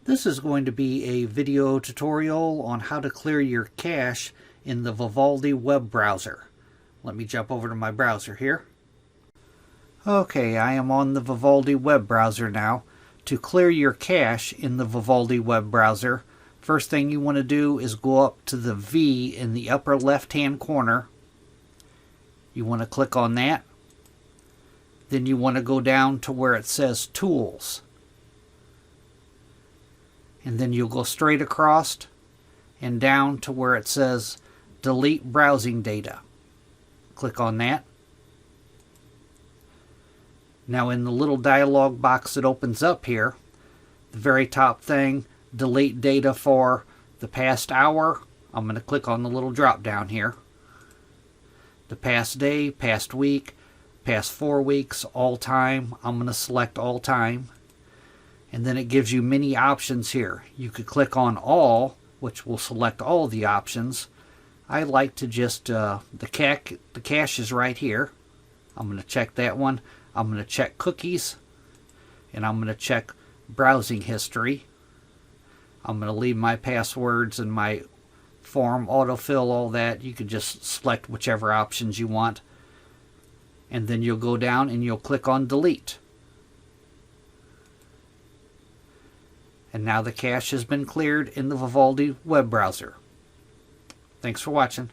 This is going to be a video tutorial on how to clear your cache in the Vivaldi web browser. Let me jump over to my browser here. Okay, I am on the Vivaldi web browser now. To clear your cache in the Vivaldi web browser, first thing you want to do is go up to the V in the upper left hand corner. You want to click on that. Then you want to go down to where it says Tools. And then you'll go straight across and down to where it says Delete Browsing Data. Click on that. Now in the little dialog box that opens up here, the very top thing, delete data for the past hour. I'm going to click on the little drop down here. The past day, past week, past 4 weeks, all time. I'm going to select all time. And then it gives you many options here. You could click on all, which will select all the options. I like to just, the cache is right here. I'm going to check that one. I'm going to check cookies. And I'm going to check browsing history. I'm going to leave my passwords and my form, autofill, all that. You could just select whichever options you want. And then you'll go down and you'll click on delete. And now the cache has been cleared in the Vivaldi web browser. Thanks for watching.